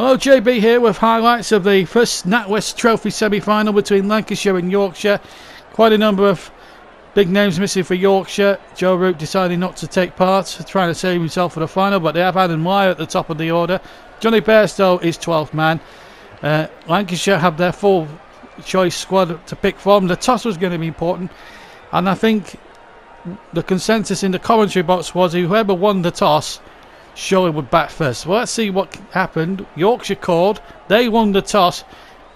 Hello, JB here with highlights of the first NatWest Trophy Semi-final between Lancashire and Yorkshire. Quite a number of big names missing for Yorkshire. Joe Root deciding not to take part, trying to save himself for the final, but they have Adam Lyle at the top of the order. Johnny Bairstow is 12th man. Lancashire have their full choice squad to pick from. The toss was going to be important, and I think the consensus in the commentary box was whoever won the toss surely would bat first. Well, let's see what happened. Yorkshire called, they won the toss,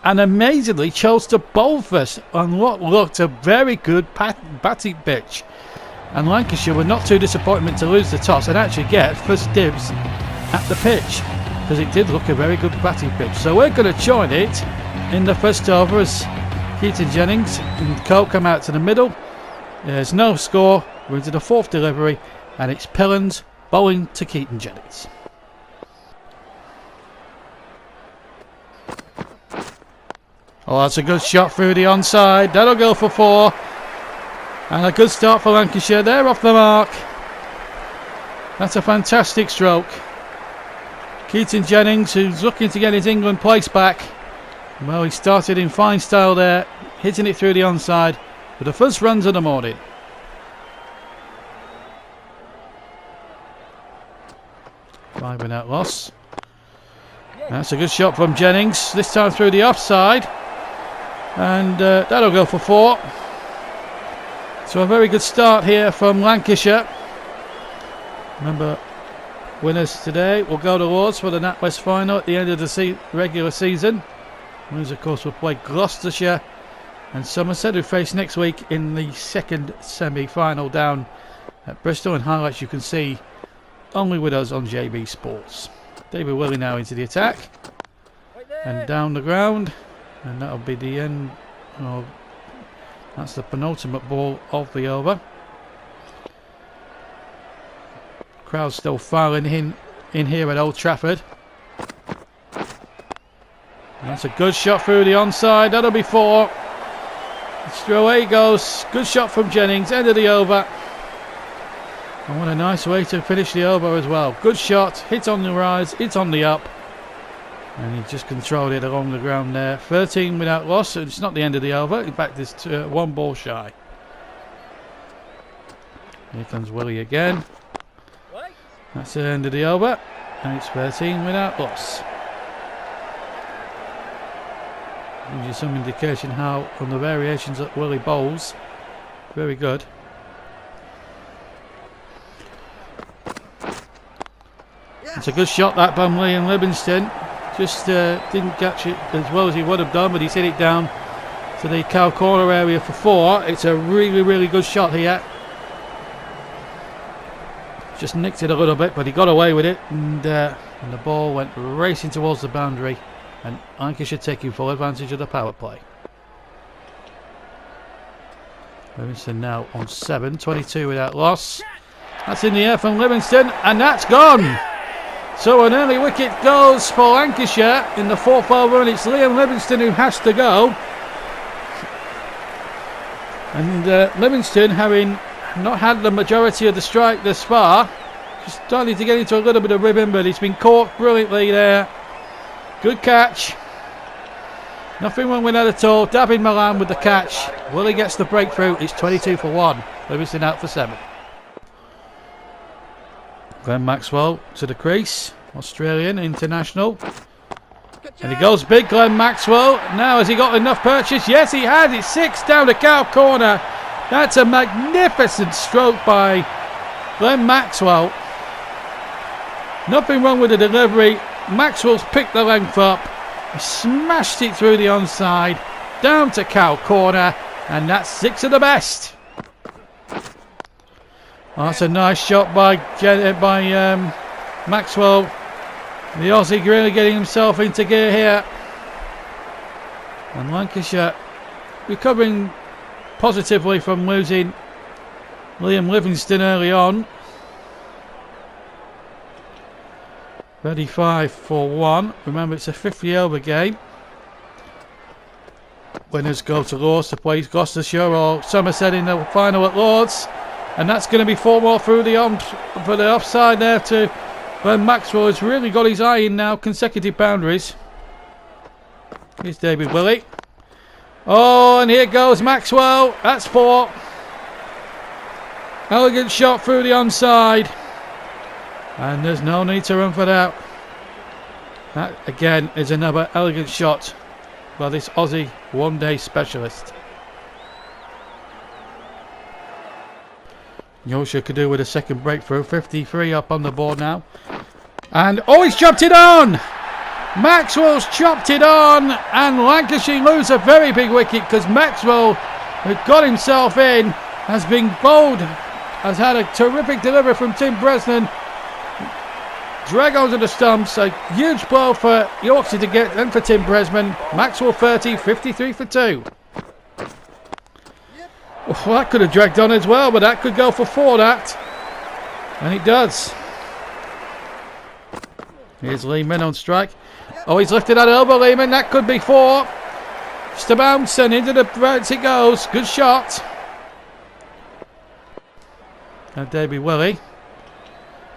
and amazingly chose to bowl first on what looked a very good batting pitch. And Lancashire were not too disappointed to lose the toss and actually get first dibs at the pitch, because it did look a very good batting pitch. So we're going to join it in the first over as Keaton Jennings and Cole come out to the middle. There's no score. We're into the fourth delivery, and it's Pillans bowling to Keaton Jennings. Oh, that's a good shot through the onside. That'll go for 4. And a good start for Lancashire. They're off the mark. That's a fantastic stroke. Keaton Jennings, who's looking to get his England place back. Well, he started in fine style there, hitting it through the onside for the first runs of the morning. Five without loss. That's a good shot from Jennings, this time through the offside, and that'll go for 4. So a very good start here from Lancashire. Remember, winners today will go to Lords for the NatWest final at the end of the regular season. Winners, of course, will play Gloucestershire and Somerset, who face next week in the second semi-final down at Bristol. And highlights you can see only with us on JB Sports. David Willey now into the attack and down the ground, and that'll be the end. Oh, that's the penultimate ball of the over. Crowd still filing in here at Old Trafford. That's a good shot through the onside. That'll be 4. Away he goes. Good shot from Jennings. End of the over. And what a nice way to finish the over as well. Good shot. Hit on the rise. Hit on the up. And he just controlled it along the ground there. 13 without loss. It's not the end of the over. In fact, it's 1 ball shy. Here comes Willie again. That's the end of the over. And it's 13 without loss. Gives you some indication how on the variations that Willie bowls. Very good. It's a good shot that by Liam Livingston. Just didn't catch it as well as he would have done, but he's hit it down to the cow corner area for 4. It's a really, really good shot here. Just nicked it a little bit, but he got away with it, and the ball went racing towards the boundary, and Lancashire taking full advantage of the power play. Livingston now on 7, 22 without loss. That's in the air from Livingston, and that's gone. So an early wicket goes for Lancashire in the 4th over, and it's Liam Livingston who has to go. And Livingston, having not had the majority of the strike thus far, just starting to get into a little bit of rhythm, but he's been caught brilliantly there. Good catch. Nothing wrong with that at all. David Milan with the catch. Willie gets the breakthrough. It's 22 for 1. Livingston out for 7. Glenn Maxwell to the crease. Australian international. And he goes big, Glenn Maxwell. Now has he got enough purchase? Yes, he has. It's 6 down the cow corner. That's a magnificent stroke by Glenn Maxwell. Nothing wrong with the delivery. Maxwell's picked the length up. He smashed it through the onside. Down to cow corner. And that's 6 of the best. Oh, that's a nice shot by Maxwell. The Aussie really getting himself into gear here. And Lancashire recovering positively from losing Liam Livingston early on. 35 for 1. Remember, it's a 50 over game. Winners go to Lords to play Gloucestershire or Somerset in the final at Lords. And that's going to be 4 more through the for the offside there to But Maxwell has really got his eye in now. Consecutive boundaries. Here's David Willey. Oh, and here goes Maxwell. That's 4. Elegant shot through the onside. And there's no need to run for that. That, again, is another elegant shot by this Aussie one-day specialist. Yorkshire could do with a second breakthrough. 53 up on the board now. And, oh, he's chopped it on! Maxwell's chopped it on, and Lancashire lose a very big wicket because Maxwell, who got himself in, has been bowled, has had a terrific delivery from Tim Bresnan. Drag onto the stumps, a huge blow for Yorkshire to get, and for Tim Bresnan. Maxwell 30, 53 for 2. Well, that could have dragged on as well, but that could go for 4, that. And it does. Here's Lehman on strike. Oh, he's lifted that elbow, Lehman. That could be 4. Just a bounce and into the bounce it goes. Good shot. And David Willey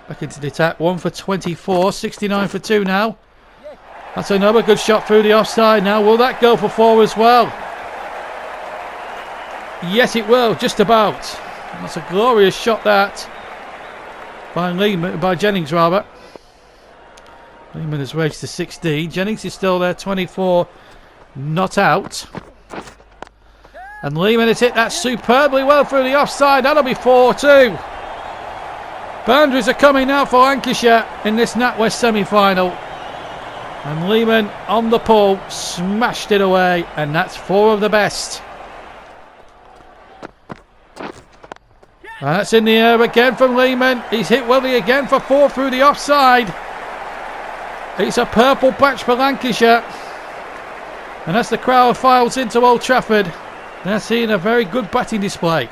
back into the attack. 1 for 24. 69 for 2 now. That's another good shot through the offside now. Will that go for 4 as well? Yes, it will. Just about. That's a glorious shot, that. By Lehman, by Jennings, rather. Lehman has raced to 16. Jennings is still there, 24 not out. And Lehman has hit that superbly well through the offside. That'll be 4 too. Boundaries are coming now for Lancashire in this NatWest semi-final. And Lehman on the pull, smashed it away, and that's 4 of the best. And that's in the air again from Lehman. He's hit Willie again for 4 through the offside. It's a purple patch for Lancashire. And as the crowd files into Old Trafford, they're seeing a very good batting display.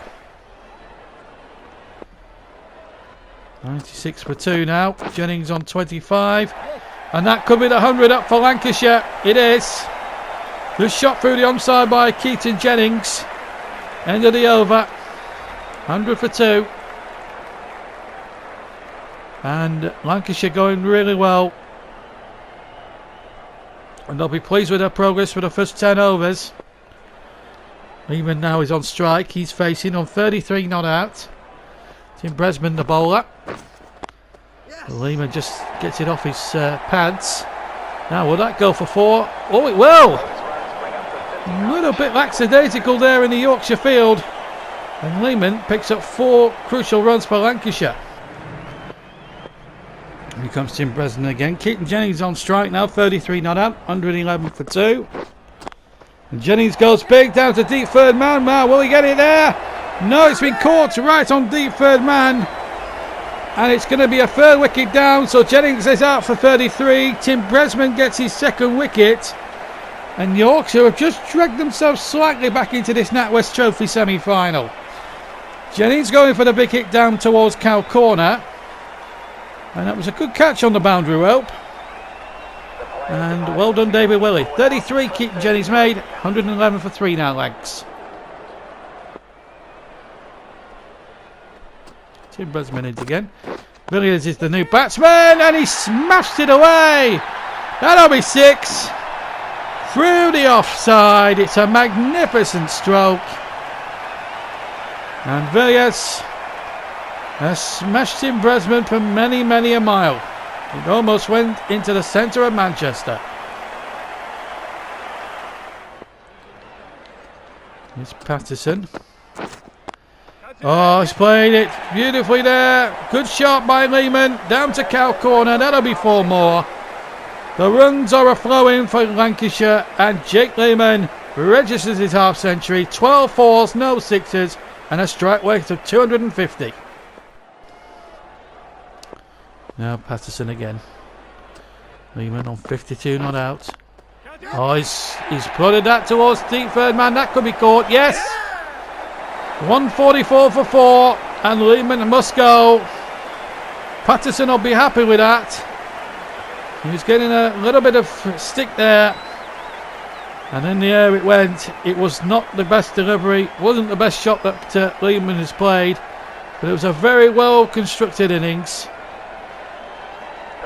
96 for 2 now. Jennings on 25. And that could be the 100 up for Lancashire. It is. Good shot through the onside by Keaton Jennings. End of the over. 100 for 2. And Lancashire going really well. And they'll be pleased with their progress for the first 10 overs. Lehman now is on strike. He's facing on 33 not out. Tim Bresnan, the bowler. Lehman just gets it off his pads. Now will that go for 4? Oh, it will! A little bit lackadaisical there in the Yorkshire field. And Lehman picks up 4 crucial runs for Lancashire. Here comes Tim Bresnan again. Keaton Jennings on strike now, 33 not out, 111 for 2. And Jennings goes big down to deep third man. Now, will he get it there? No, it's been caught right on deep third man. And it's going to be a 3rd wicket down, so Jennings is out for 33. Tim Bresnan gets his 2nd wicket. And Yorkshire have just dragged themselves slightly back into this NatWest Trophy semi-final. Jennings going for the big hit down towards Cow Corner. And that was a good catch on the boundary rope. And well done, David Willey. 33 Keaton Jennings made. 111 for 3 now, Lancs. Tim Bresnan in again. Villiers is the new batsman, and he smashed it away. That'll be 6. Through the offside. It's a magnificent stroke. And Villiers has smashed Tim Bresnan for many, many a mile. It almost went into the centre of Manchester. Here's Patterson. Oh, he's played it beautifully there. Good shot by Lehman. Down to Cow Corner. That'll be 4 more. The runs are flowing for Lancashire, and Jake Lehman registers his half century. 12 fours, no sixes, and a strike rate of 250. Now Patterson again. Lehman on 52 not out. Oh, he's plodded that towards deep third man. That could be caught. Yes. 144 for 4, and Lehman must go. Patterson will be happy with that. He was getting a little bit of stick there, and in the air it went. It was not the best delivery, wasn't the best shot that Lehman has played, but it was a very well constructed innings.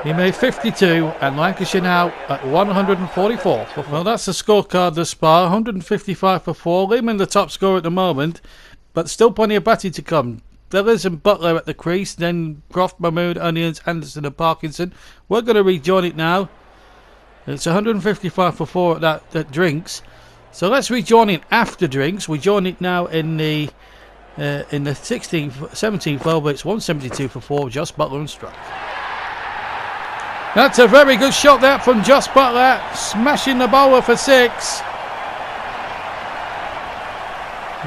He made 52, and Lancashire now at 144. Well, that's the scorecard thus far. 155 for 4. Lehman the top scorer at the moment, but still plenty of batting to come. Villiers and Butler at the crease, then Croft, Mahmood, Onions, Anderson and Parkinson. We're going to rejoin it now. It's 155 for 4 at drinks. So let's rejoin it after drinks. We join it now in the 16th, 17th over. It's 172 for 4. Josh Butler and Struck. That's a very good shot there from Josh Butler, smashing the bowler for 6.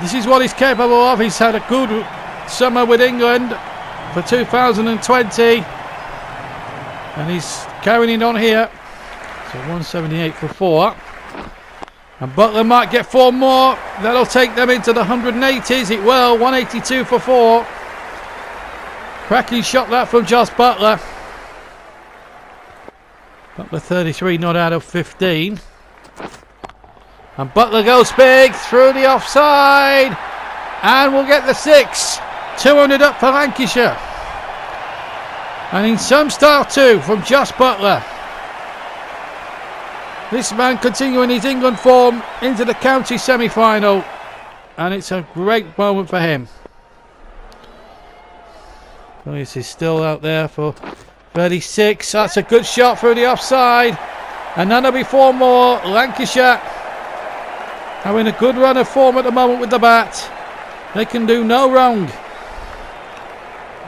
This is what he's capable of. He's had a good summer with England for 2020, and he's carrying it on here. So 178 for 4. And Butler might get 4 more. That'll take them into the 180s. It will. 182 for 4. Cracking shot that from Josh Butler. Butler 33 not out of 15. And Butler goes big through the offside. And we'll get the 6. 200 up for Lancashire. And in some style too from Josh Butler. This man continuing his England form into the county semi-final. And it's a great moment for him. This is still out there for 36. That's a good shot through the offside. And that'll be 4 more. Lancashire having a good run of form at the moment with the bat. They can do no wrong.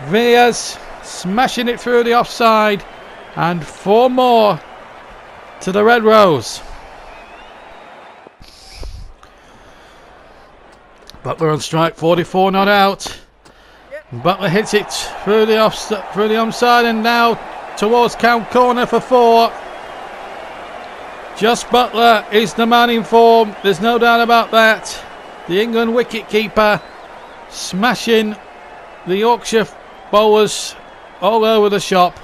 Villiers smashing it through the offside. And 4 more to the Red Rose. Butler on strike, 44 not out. Butler hits it through the onside and now towards count corner for 4. Just Butler is the man in form. There's no doubt about that. The England wicket keeper smashing the Yorkshire bowlers all over the shop.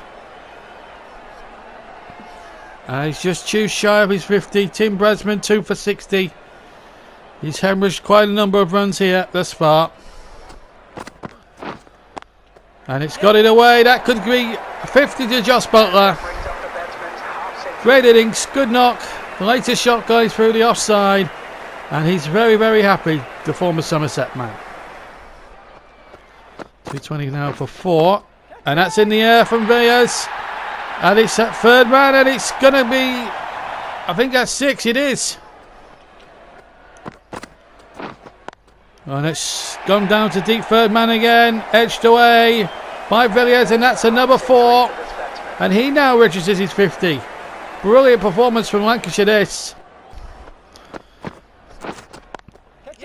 He's just too shy of his 50. Tim Bresman 2 for 60. He's hemorrhaged quite a number of runs here thus far. And it's got it away. That could be 50 to Josh Butler. Great innings, good knock. The latest shot going through the offside. And he's very, very happy, the former Somerset man. 220 now for 4. And that's in the air from Villiers. And it's that third man, and it's going to be, I think that's 6, it is. And it's gone down to deep third man again, edged away by Villiers, and that's another 4. And he now registers his 50. Brilliant performance from Lancashire this.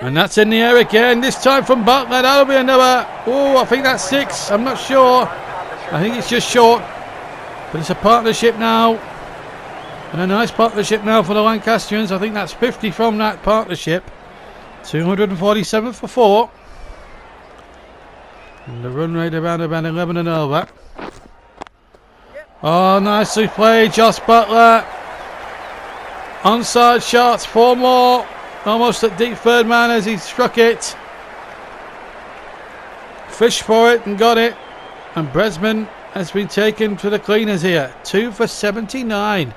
And that's in the air again, this time from Butler. That'll be another, oh, I think that's 6, I'm not sure. I think it's just short. But it's a partnership now. And a nice partnership now for the Lancastrians. I think that's 50 from that partnership. 247 for 4. And the run rate around about 11 and over. Oh, nicely played, Josh Butler. Onside shots, 4 more. Almost at deep third man as he struck it. Fished for it and got it. And Bresman has been taken to the cleaners here. 2 for 79.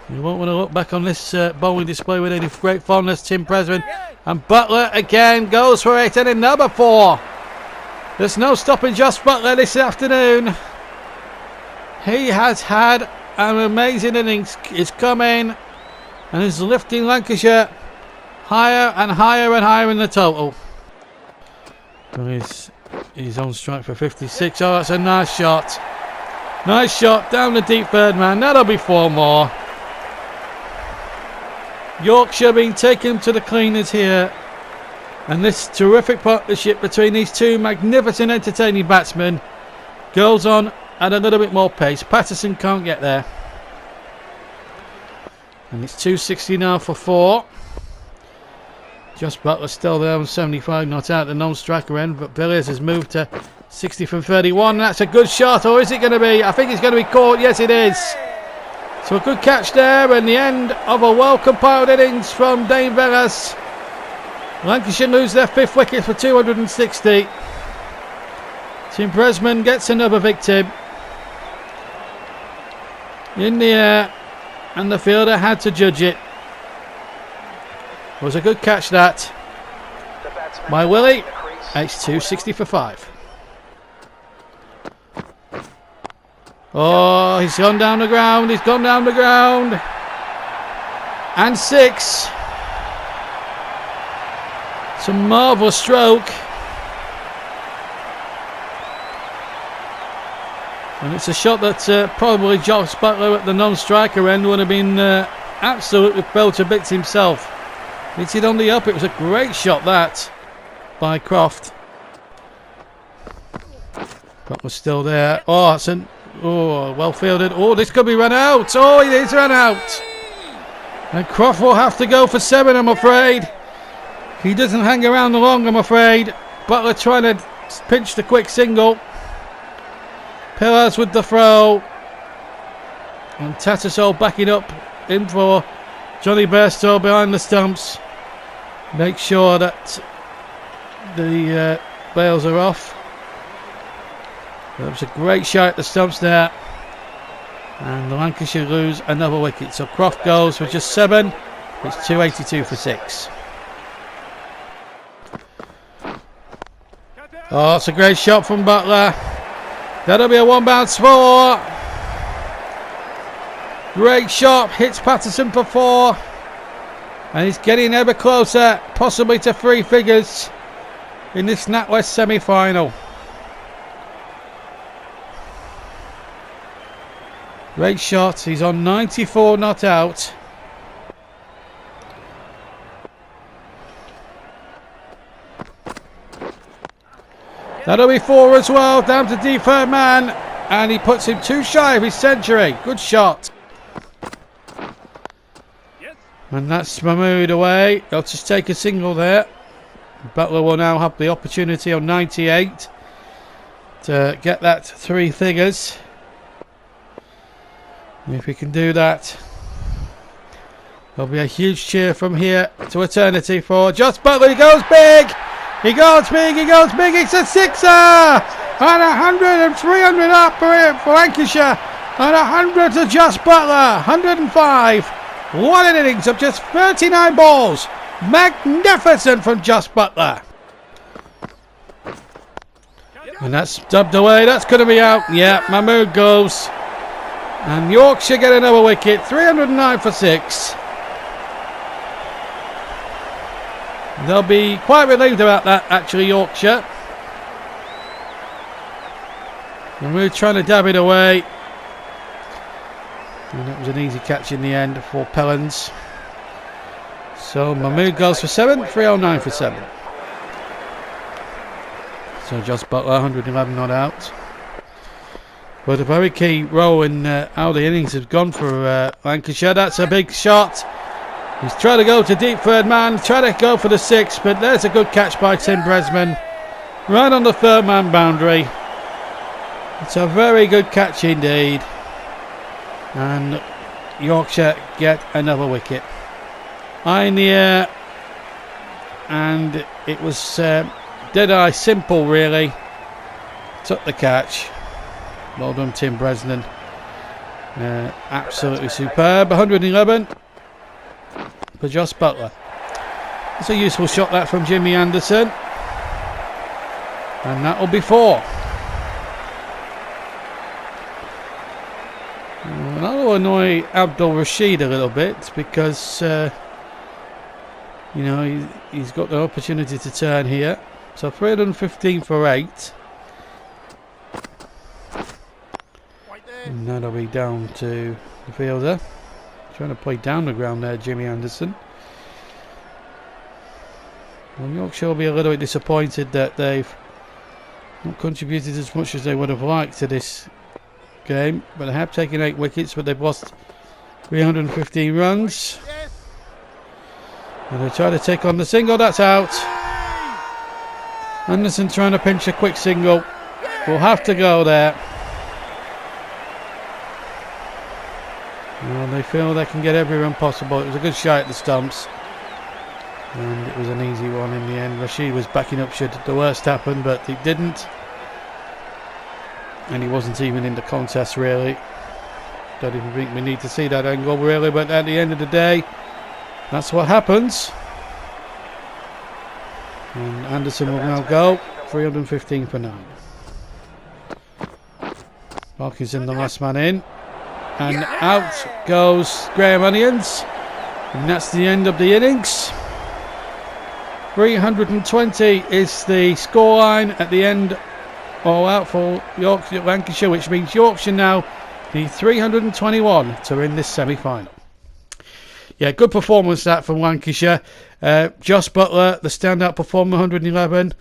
You won't want to look back on this bowling display with any great fondness. Tim Bresman. And Butler again goes for it. And another 4. There's no stopping Josh Butler this afternoon. He has had an amazing innings. He's come in and is lifting Lancashire higher and higher and higher in the total. He's on strike for 56. Oh, that's a nice shot. Nice shot down the deep third man. That'll be 4 more. Yorkshire being taken to the cleaners here. And this terrific partnership between these two magnificent entertaining batsmen goes on at a little bit more pace. Patterson can't get there. And it's 260 now for 4. Josh Butler still there on 75, not out the non-striker end, but Villiers has moved to 60 from 31. That's a good shot, or is it going to be? I think it's going to be caught. Yes, it is. So a good catch there, and the end of a well-compiled innings from Dane Villiers. Lancashire lose their 5th wicket for 260. Tim Bresman gets another victim. In the air, and the fielder had to judge it. It was a good catch that by Willie. H2 60 for 5. Oh, he's gone down the ground. He's gone down the ground. And 6. It's a marvellous stroke. And it's a shot that probably Josh Butler at the non-striker end would have been absolutely fell to bits himself. Hits it on the up. It was a great shot that by Croft. Butler's still there. Oh, it's well fielded. Oh, this could be run out. Oh, it is run out. And Croft will have to go for 7, I'm afraid. He doesn't hang around long, I'm afraid. Butler trying to pinch the quick single. Pillars with the throw. And Tattersall backing up in for Johnny Bairstow behind the stumps. Make sure that the bails are off. That was a great shot at the stumps there. And the Lancashire lose another wicket. So Croft goes for just 7. It's 282 for 6. Oh, it's a great shot from Butler. That'll be a 1-bounce 4. Great shot. Hits Patterson for 4. And he's getting ever closer, possibly to 3 figures in this NatWest semi-final. Great shot. He's on 94 not out. That'll be 4 as well. Down to D3rd man. And he puts him 2 shy of his century. Good shot. And that's Mahmood away. They'll just take a single there. Butler will now have the opportunity on 98 to get that 3 figures. And if he can do that, there'll be a huge cheer from here to eternity for Josh Butler. He goes big! He goes big! He goes big! It's a 6er! And 100 and 300 up for Lancashire. And 100 to Josh Butler. 105. What an innings of just 39 balls. Magnificent from Josh Butler. And that's dubbed away. That's going to be out. Yeah, Mahmood goes. And Yorkshire get another wicket. 309 for 6. They'll be quite relieved about that, actually, Yorkshire. Mahmood trying to dab it away. And that was an easy catch in the end for Pellens. So Mahmood goes for 7, 309 for 7. So Josh Butler, 111 not out. But a very key role in how the innings have gone for Lancashire. That's a big shot. He's trying to go to deep 3rd man, trying to go for the 6, but there's a good catch by Tim Bresman. Right on the 3rd man boundary. It's a very good catch indeed. And Yorkshire get another wicket. High in the air. And it was dead-eye simple, really. Took the catch. Well done, Tim Bresnan. Absolutely superb. 111 for Josh Butler. It's a useful shot that from Jimmy Anderson. And that will be 4. And that will annoy Abdul Rashid a little bit because, you know, he's got the opportunity to turn here. So 315 for 8. And that'll be down to the fielder. Trying to play down the ground there, Jimmy Anderson. Well, Yorkshire will be a little bit disappointed that they've not contributed as much as they would have liked to this game. But they have taken 8 wickets, but they've lost 315 runs. And they try to take on the single. That's out. Anderson trying to pinch a quick single. Will have to go there. Well, they feel they can get every run possible. It was a good shot at the stumps. And it was an easy one in the end. Rashid was backing up should the worst happen, but it didn't. and he wasn't even in the contest really. Don't even think we need to see that angle really, but at the end of the day, that's what happens. And Anderson will now go 315 for 9. Parkinson, the last man in, and out goes Graham Onions, and that's the end of the innings. 320 is the scoreline at the end, all out for Yorkshire, Lancashire, which means Yorkshire now need 321 to win this semi-final. Yeah, good performance that from Lancashire. Josh Butler, the standout performer, 111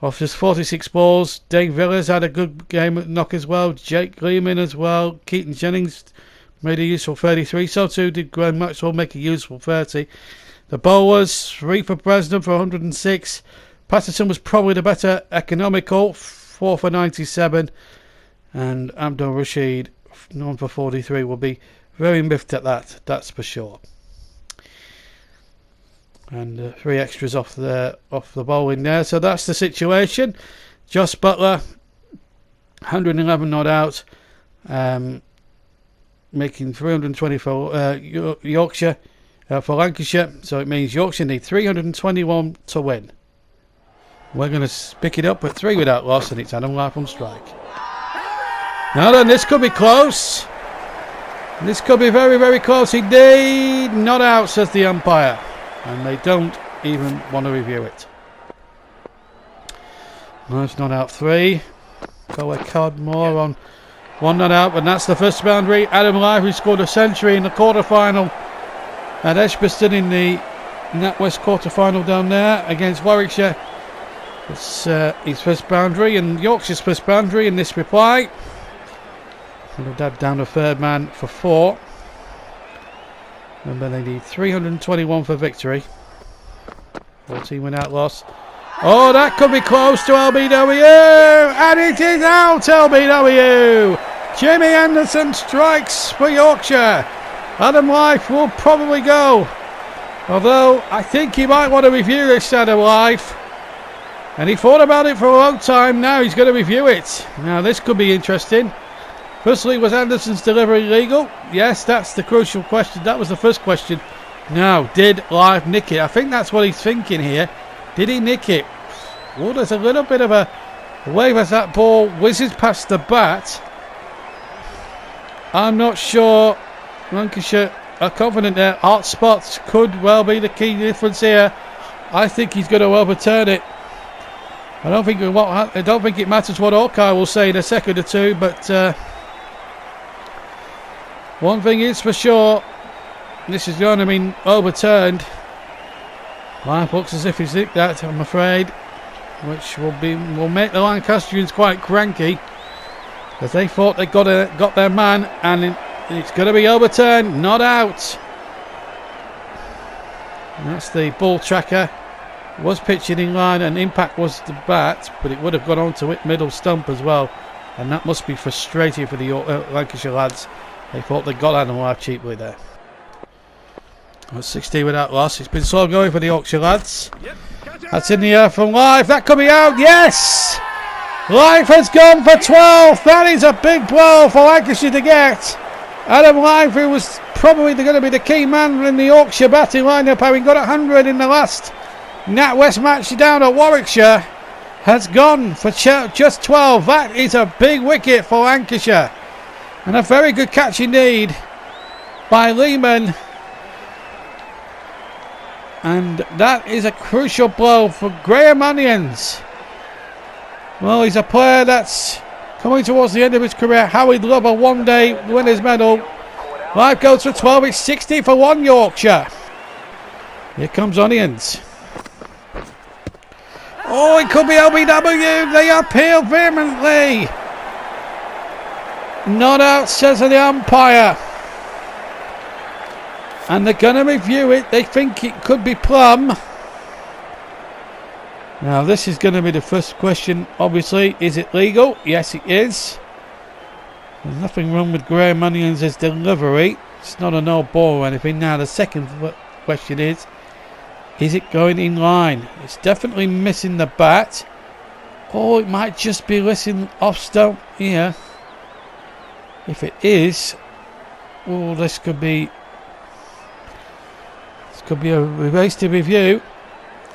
off just 46 balls. Dave Villas had a good game at knock as well. Jake Lehman as well. Keaton Jennings made a useful 33. So too did Graham Maxwell make a useful 30. The bowlers, 3 for Bresnan for 106. Patterson was probably the better economical, 4 for 97. And Abdul Rashid, 1 for 43, will be very miffed at that, that's for sure. And 3 extras off the bowling there. So that's the situation. Josh Butler, 111 not out, making 320 for Yorkshire. For Lancashire, so it means Yorkshire need 321 to win. We're going to pick it up at 3 without loss, and it's Adam Life on strike. Now then, this could be close. This could be very, very close indeed. Not out, says the umpire, and they don't even want to review it. Life's not out 3. Carla Cadmore on 1 not out, but that's the first boundary. Adam Life, who scored a century in the quarter-final at Edgbaston in the NatWest quarter-final down there against Warwickshire. It's his first boundary and Yorkshire's first boundary in this reply. And dad down a third man for 4. Remember, they need 321 for victory. 14 without loss. Oh, that could be close to LBW, and it is out, LBW. Jimmy Anderson strikes for Yorkshire. Adam Life will probably go, although I think he might want to review this, Adam Life. And he thought about it for a long time. Now he's going to review it. Now this could be interesting. Firstly, was Anderson's delivery legal? Yes, that's the crucial question. That was the first question. Now, did Life nick it? I think that's what he's thinking here. Did he nick it? Oh, there's a little bit of a wave as that ball whizzes past the bat. I'm not sure. Lancashire are confident there. Hot spots could well be the key difference here. I think he's going to overturn it. I don't think it matters what Hawkeye will say in a second or two, but one thing is for sure, this is going to be overturned. Life looks as if he's nicked that, I'm afraid, which will make the Lancastrians quite cranky, because they thought they got their man, and it's going to be overturned, not out. And that's the ball tracker. Was pitching in line, and impact was the bat, but it would have gone on to hit middle stump as well, and that must be frustrating for the Lancashire lads. They thought they got Adam Life cheaply there. 16 without loss. It's been slow going for the Yorkshire lads. That's in the air from Life. That could be out. Yes! Life has gone for 12. That is a big blow for Lancashire to get. Adam Life, who was probably going to be the key man in the Yorkshire batting lineup, having got 100 in the last NatWest match down at Warwickshire, has gone for just 12. That is a big wicket for Lancashire, and a very good catch indeed by Lehman. And that is a crucial blow for Graham Onions. Well, he's a player that's coming towards the end of his career. How he'd love a one-day winners medal. Life goes for 12. It's 60 for 1 Yorkshire. Here comes Onions. Oh, it could be LBW. They appeal vehemently. Not out, says the umpire. And they're going to review it. They think it could be plum. Now, this is going to be the first question, obviously. Is it legal? Yes, it is. There's nothing wrong with Graham Onions' delivery. It's not a no ball or anything. Now, the second question is it going in line? It's definitely missing the bat. Oh, it might just be listing off stump here. If it is, oh, this could be a race to review.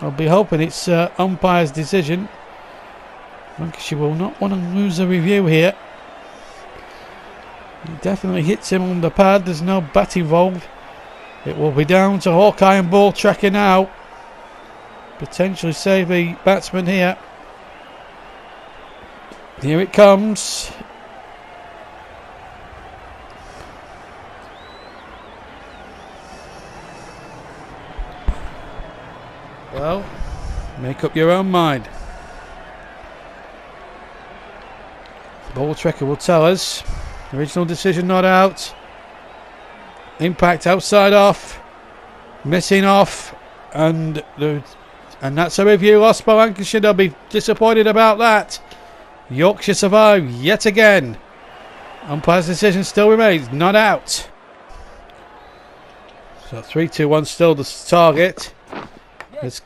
I'll be hoping it's umpire's decision. Lancashire will not want to lose a review here. He definitely hits him on the pad. There's no bat involved. It will be down to Hawkeye and ball tracker now. Potentially save the batsman here. Here it comes. Well, make up your own mind. Ball tracker will tell us. Original decision not out. Impact outside off. Missing off. And that's a review lost by Lancashire. They'll be disappointed about that. Yorkshire survive yet again. Umpire's decision still remains not out. So 3-2-1 still the target. As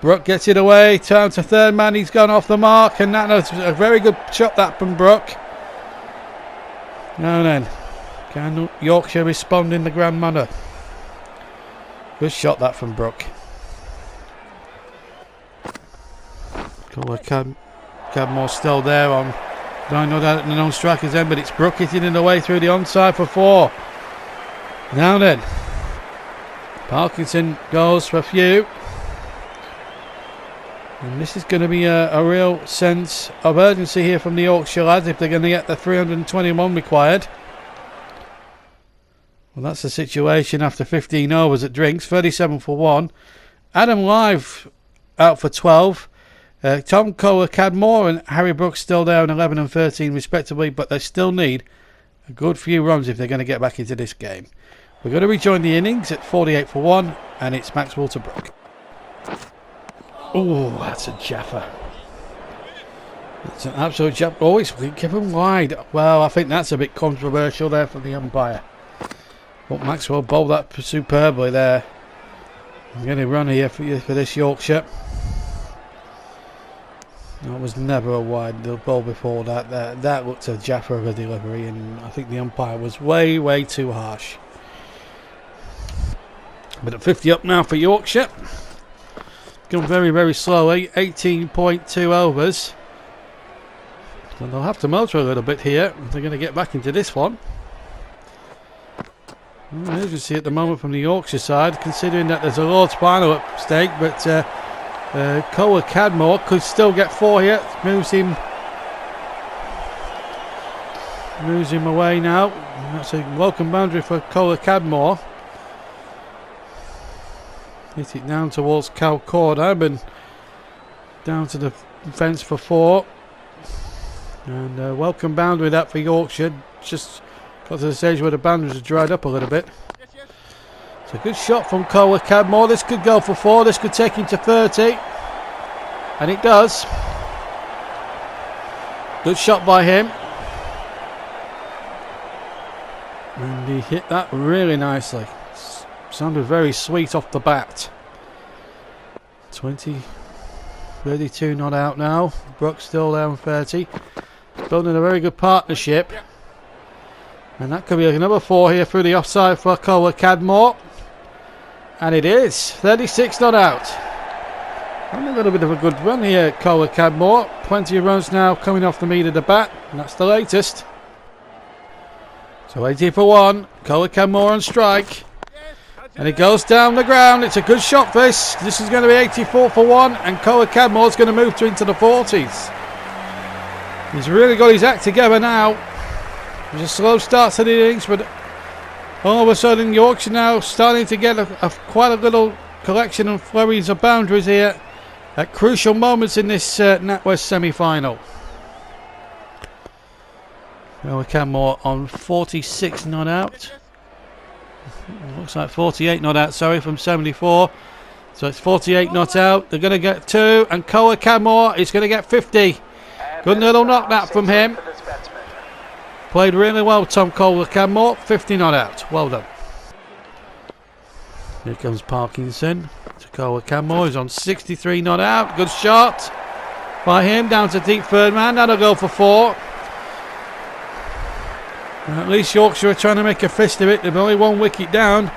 Brooke gets it away. Down to third man. He's gone off the mark. And that's a very good shot that from Brooke. Now then. Can Yorkshire respond in the grand manner? Good shot that from Brooke. Carla Cadmore still there on. Don't know that at the non-striker's end, but it's Brooke hitting it away through the onside for 4. Now then. Parkinson goes for a few. And this is going to be a real sense of urgency here from the Yorkshire lads if they're going to get the 321 required. Well, that's the situation after 15 overs at drinks. 37 for 1. Adam Live out for 12. Tom Carla Cadmore and Harry Brooks still down 11 and 13 respectively, but they still need a good few runs if they're going to get back into this game. We're going to rejoin the innings at 48 for 1, and it's Maxwell to Brooke. Oh, that's a jaffer. It's an absolute jaffer. Always keep him wide. Well, I think that's a bit controversial there from the umpire. But Maxwell bowled that superbly there. I'm going to run here for this Yorkshire. That was never a wide ball before that. That looked a jaffer of a delivery, and I think the umpire was way too harsh. But at 50 up now for Yorkshire. Gone very slowly. 18.2 overs. So they'll have to motor a little bit here if they're going to get back into this one. As you see at the moment from the Yorkshire side, considering that there's a Lord's final at stake, but Carla Cadmore could still get 4 here. Moves him away now. That's a welcome boundary for Carla Cadmore. Hit it down towards Cal Corder, and down to the fence for 4. And welcome boundary that for Yorkshire. Just got to the stage where the boundaries have dried up a little bit. It's a good shot from Carla Cadmore. This could go for 4. This could take him to 30. And it does. Good shot by him. And he hit that really nicely. Sounded very sweet off the bat. 32 not out now. Brooks still down 30. Building a very good partnership. And that could be another 4 here through the offside for Carla Cadmore. And it is. 36 not out. And a little bit of a good run here, Carla Cadmore. Plenty of runs now coming off the meat of the bat. And that's the latest. So 80 for 1. Carla Cadmore on strike. And it goes down the ground. It's a good shot for this. This is going to be 84 for 1. And Carla Cadmore's going to move into the 40s. He's really got his act together now. It was a slow start to the innings, but all of a sudden Yorkshire now starting to get quite a little collection of flurries of boundaries here at crucial moments in this NatWest semi-final. Carla Cadmore on 46 not out. Looks like 48 not out, sorry, from 74. So it's 48 not out. They're going to get 2, and Carla Cadmore is going to get 50. Good little knock that from him. Played really well, Tom Carla Cadmore. 50 not out. Well done. Here comes Parkinson to Carla Cadmore. He's on 63 not out. Good shot. by him down to deep third man. That'll go for 4. And at least Yorkshire are trying to make a fist of it. They've only 1 wicket down.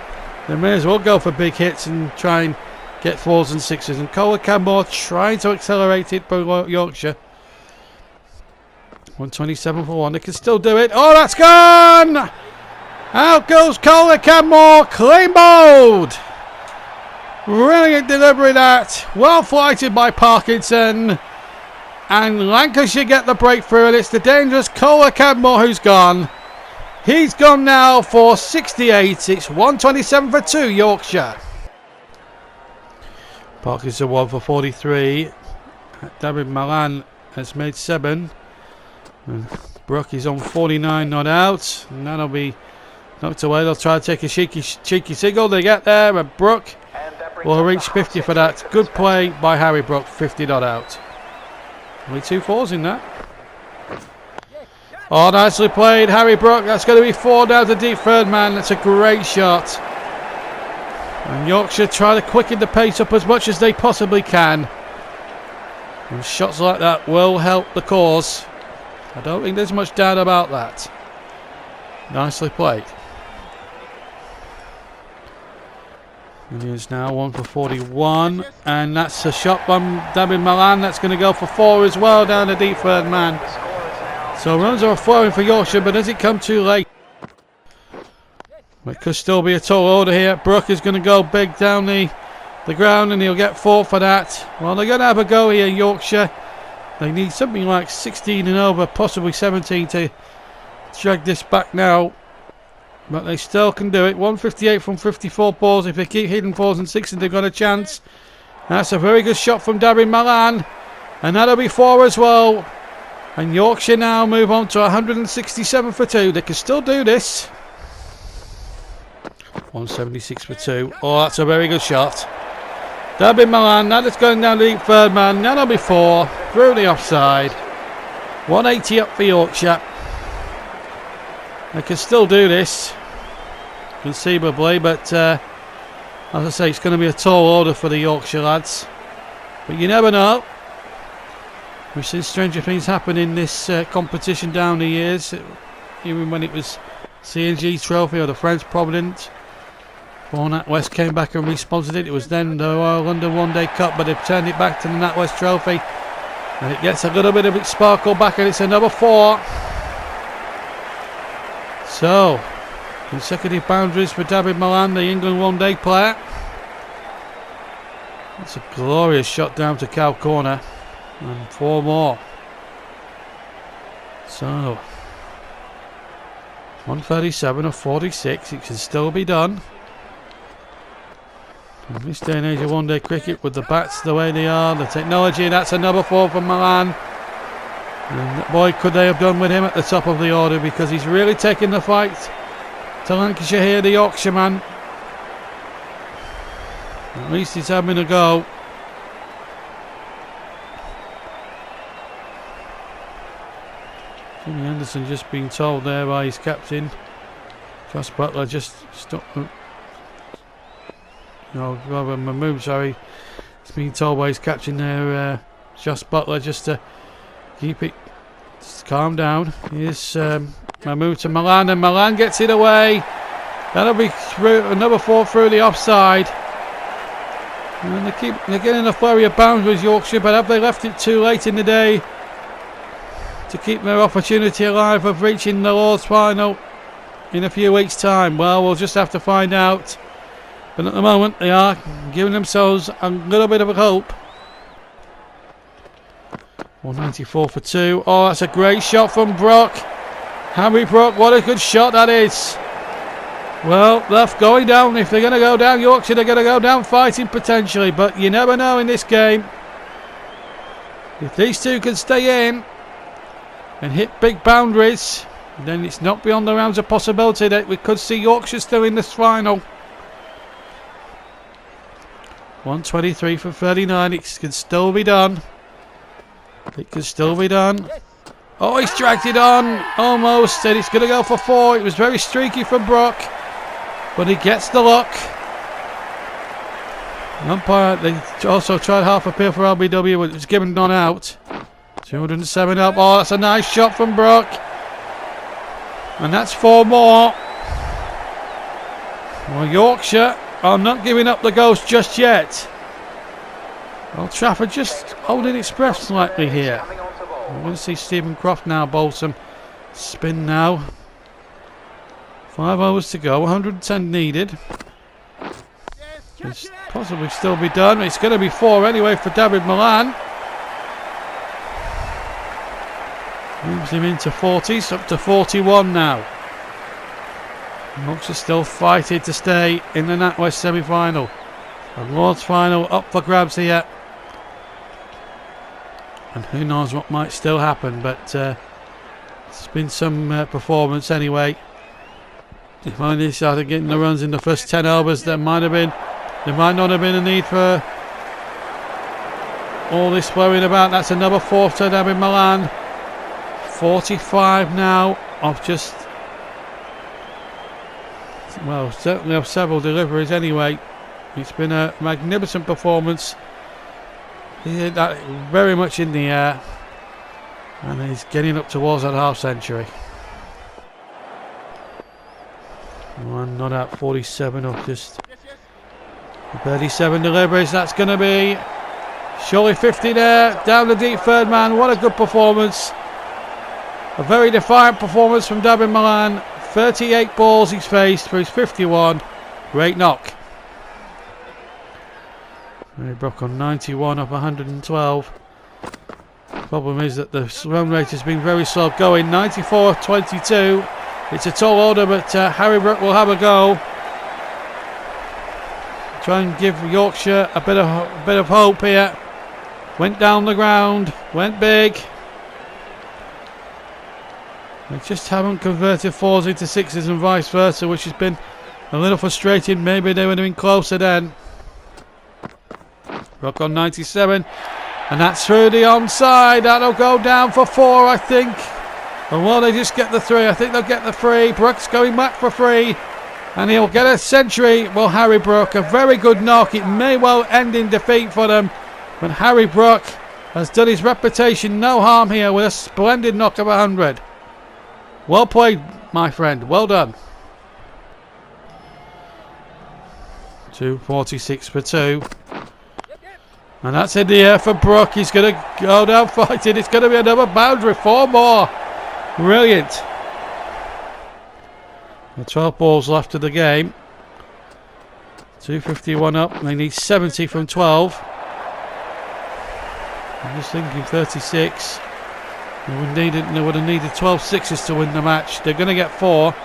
They may as well go for big hits and try and get 4s and 6s. And Carla Cadmore trying to accelerate it by Yorkshire. 127 for 1. They can still do it. Oh, that's gone! Out goes Carla Cadmore. Clean bowled. Brilliant delivery that. Well flighted by Parkinson. And Lancashire get the breakthrough. And it's the dangerous Carla Cadmore who's gone. He's gone now for 68. It's 127 for 2, Yorkshire. Parkinson 1 for 43. David Milan has made 7. And Brooke is on 49, not out. And that'll be knocked away. They'll try to take a cheeky single. They get there, and Brooke will reach 50 for that. Good play by Harry Brooke. 50 not out. Only 2 4s in that. Oh, nicely played, Harry Brooke. That's going to be 4 down to deep third man. That's a great shot. And Yorkshire try to quicken the pace up as much as they possibly can. And shots like that will help the cause. I don't think there's much doubt about that. Nicely played. It is now 1 for 41. And that's a shot from David Milan. That's going to go for 4 as well down to deep third man. So runs are flowing for Yorkshire, but does it come too late? It could still be a tall order here. Brooke is going to go big down the ground, and he'll get 4 for that. Well, they're going to have a go here, Yorkshire. They need something like 16 and over, possibly 17 to drag this back now. But they still can do it. 158 from 54 balls. If they keep hitting 4s and 6s, they've got a chance. That's a very good shot from David Milan. And that'll be 4 as well. And Yorkshire now move on to 167 for 2. They can still do this. 176 for 2. Oh, that's a very good shot. David Milan, that is going down to deep third man. That'll be 4. Through the offside. 180 up for Yorkshire. They can still do this. Conceivably, but as I say, it's going to be a tall order for the Yorkshire lads. But you never know. We've seen stranger things happen in this competition down the years, even when it was CNG Trophy or the French Providence. Before NatWest came back and responsored it, it was then the Royal London One Day Cup, but they've turned it back to the NatWest Trophy, and it gets a little bit of its sparkle back, and it's another 4. So, consecutive boundaries for David Milan, the England One Day player. That's a glorious shot down to cow corner. And 4 more. So 137 of 46. It can still be done. In this day and age of one-day cricket, with the bats the way they are, the technology, that's another 4 from Milan. And boy, could they have done with him at the top of the order, because he's really taken the fight to Lancashire here, the Yorkshireman. At least he's having a go. Jimmy Anderson just being told there by his captain, Josh Butler, just stop. Rather Mahmood, sorry. He's being told by his captain there, Josh Butler, just to keep it, just calm down. Here's Mahmood to Milan, and Milan gets it away. That'll be through, another 4 through the offside. And they're getting a flurry of boundaries, Yorkshire, but have they left it too late in the day to keep their opportunity alive of reaching the Lord's final in a few weeks' time? Well, we'll just have to find out. But at the moment, they are giving themselves a little bit of a hope. 194 for 2. Oh, that's a great shot from Brooke. Harry Brooke, what a good shot that is. Well, they're going down. If they're going to go down, Yorkshire, they're going to go down fighting potentially. But you never know in this game. If these two can stay in and hit big boundaries, then it's not beyond the realms of possibility that we could see Yorkshire still in this final. 123 for 39. It can still be done. It can still be done. Oh, he's dragged it on almost, and it's going to go for 4. It was very streaky from Brooke, but he gets the look. Umpire, they also tried half appeal for LBW, but it was given none out. 207 up. Oh, that's a nice shot from Brooke. And that's 4 more. Well, Yorkshire are not giving up the ghost just yet. Old Trafford just holding its breath slightly here. We're going to see Stephen Croft now bowl some spin now. 5 overs to go, 110 needed. It's possibly still be done. It's going to be 4 anyway for David Milan. Moves him into 40s, up to 41 now. Yorkshire still fighting to stay in the NatWest semi-final. The Lord's final up for grabs here. And who knows what might still happen, but it's been some performance anyway. If only started getting the runs in the first 10 overs, there might not have been a need for all this worrying about. That's another 4 to David Milan. 45 now of just, well, certainly of several deliveries anyway. It's been a magnificent performance. He hit that very much in the air, and he's getting up towards that half century. One not out, 47 of just 37 deliveries. That's going to be surely 50 there, down the deep third man. What a good performance. A very defiant performance from David Milan. 38 balls he's faced for his 51. Great knock. Brooke on 91 of 112. Problem is that the run rate has been very slow going. 94 of 22. It's a tall order, but Harry Brooke will have a go. Try and give Yorkshire a bit of hope here. Went down the ground, went big. They just haven't converted 4s into 6s and vice versa, which has been a little frustrating. Maybe they would have been closer then. Brooke on 97, and that's through the onside. That'll go down for 4, I think. And will they just get the 3? I think they'll get the 3. Brooke's going back for 3, and he'll get a century. Well, Harry Brooke, a very good knock. It may well end in defeat for them, but Harry Brooke has done his reputation no harm here with a splendid knock of 100. Well played, my friend. Well done. 246 for 2. And that's in the air for Brooke. He's going to go down fighting. It's going to be another boundary. 4 more. Brilliant. 12 balls left of the game. 251 up. They need 70 from 12. I'm just thinking 36. They would have needed 12 sixes to win the match. They're going to get 4.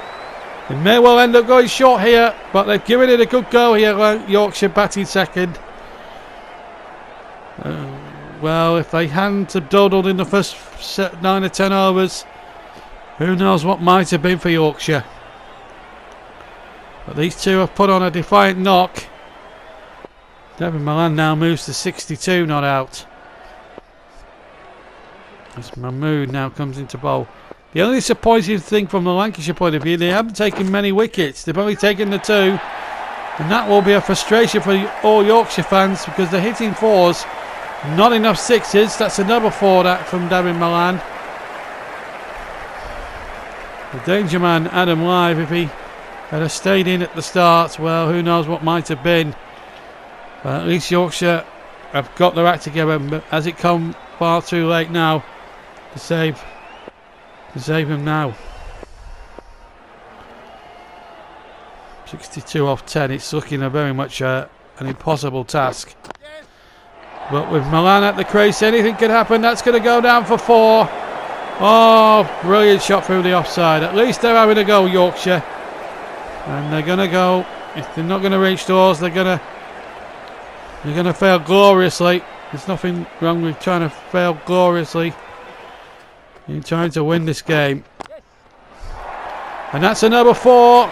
They may well end up going short here, but they've given it a good go here. Yorkshire batting second. Well, if they hadn't have dawdled in the first 9 or 10 overs, who knows what might have been for Yorkshire. But these two have put on a defiant knock. David Milan now moves to 62 not out. As Mahmood now comes into bowl. The only disappointing thing from the Lancashire point of view, they haven't taken many wickets. They've only taken the 2. And that will be a frustration for all Yorkshire fans, because they're hitting 4s. Not enough 6s. That's another 4 that from David Milan. The danger man, Adam Live, if he had stayed in at the start, well, who knows what might have been. But at least Yorkshire have got their act together. But has it come far too late now to save him now? 62 off 10. It's looking a very much an impossible task. But with Milan at the crease, anything could happen. That's going to go down for 4. Oh, brilliant shot through the offside. At least they're having a go, Yorkshire. And they're going to go. If they're not going to reach doors, they're going to fail gloriously. There's nothing wrong with trying to fail gloriously in trying to win this game. And that's another 4.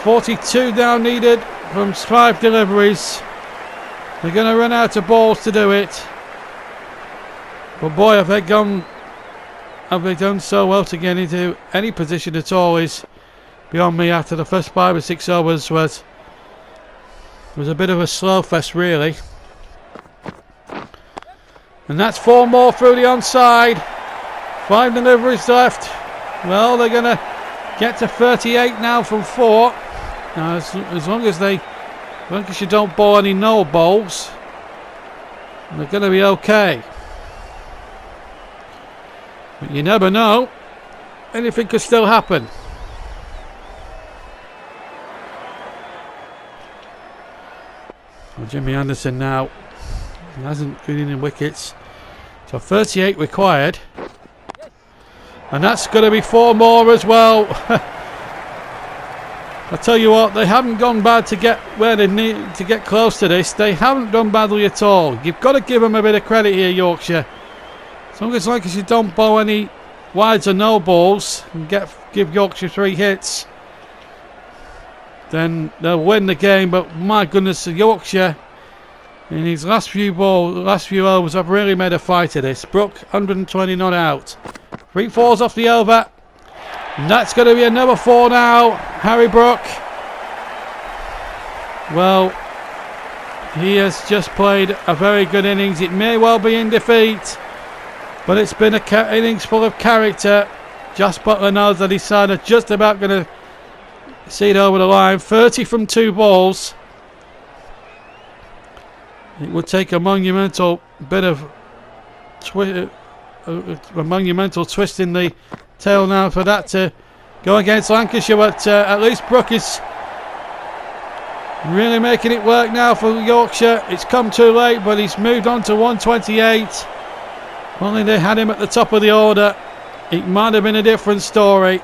42 down needed from 5 deliveries. They're going to run out of balls to do it. But boy, have they done so well to get into any position at all is beyond me. After the first 5 or 6 overs was a bit of a slow fest really. And that's 4 more through the onside. 5 deliveries left. Well, they're going to get to 38 now from 4. Now, as long as you don't bowl any no bowls, they're going to be okay. But you never know. Anything could still happen. Well, Jimmy Anderson now, he hasn't been in wickets. So 38 required. And that's going to be 4 more as well. I tell you what, they haven't gone bad to get where they need to get close to this. They haven't done badly at all. You've got to give them a bit of credit here, Yorkshire. As long as you don't bowl any wides or no balls and give Yorkshire 3 hits, then they'll win the game. But my goodness, Yorkshire in his last few overs have really made a fight of this. Brooke, 120 not out. 3 fours off the over. And that's going to be another 4 now. Harry Brooke. Well, he has just played a very good innings. It may well be in defeat, but it's been an innings full of character. Josh Butler knows that his side are just about going to see it over the line. 30 from 2 balls. It would take a monumental bit of a monumental twist in the tail now for that to go against Lancashire, but at least Brooke is really making it work now for Yorkshire. It's come too late, but he's moved on to 128. If only they had him at the top of the order, it might have been a different story.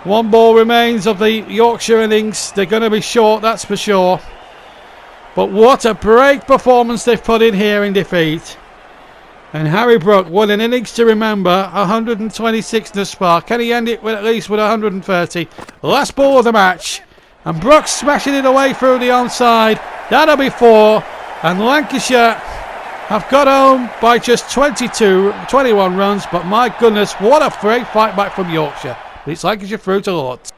1 ball remains of the Yorkshire innings. They're going to be short, that's for sure. But what a great performance they've put in here in defeat. And Harry Brooke, what an innings to remember. 126 in the spar. Can he end it with at least with 130? Last ball of the match. And Brooke smashing it away through the onside. That'll be 4. And Lancashire have got home by just 21 runs. But my goodness, what a great fight back from Yorkshire. It's Lancashire through to Lords.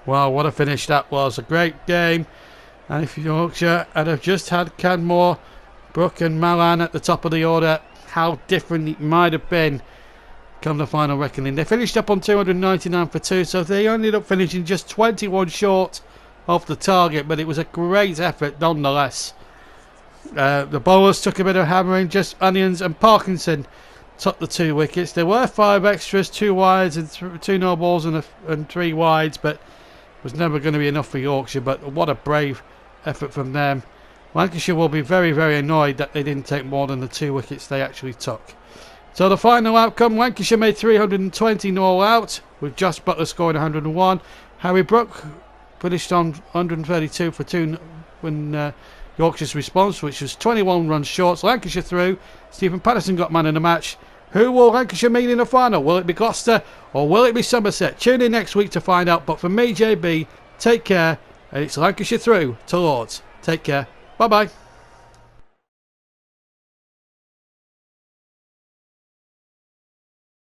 Wow, what a finish that was. A great game. And if Yorkshire had have just had Cadmore, Brooke and Milan at the top of the order, how different it might have been come the final reckoning. They finished up on 299 for 2, so they ended up finishing just 21 short of the target, but it was a great effort nonetheless. The bowlers took a bit of hammering. Just Onions and Parkinson took the 2 wickets. There were 5 extras, 2 wides and 2 no balls and 3 wides, but it was never going to be enough for Yorkshire. But what a brave effort from them. Lancashire will be very, very annoyed that they didn't take more than the 2 wickets they actually took. So the final outcome, Lancashire made 320 all out, with Josh Butler scoring 101. Harry Brooke finished on 132 for 2 when Yorkshire's response, which was 21 runs short. So Lancashire through. Stephen Patterson got man in the match. Who will Lancashire meet in the final? Will it be Gloucester or will it be Somerset? Tune in next week to find out. But for me, JB, take care. And it's Lancashire through to Lords. Take care. Bye-bye.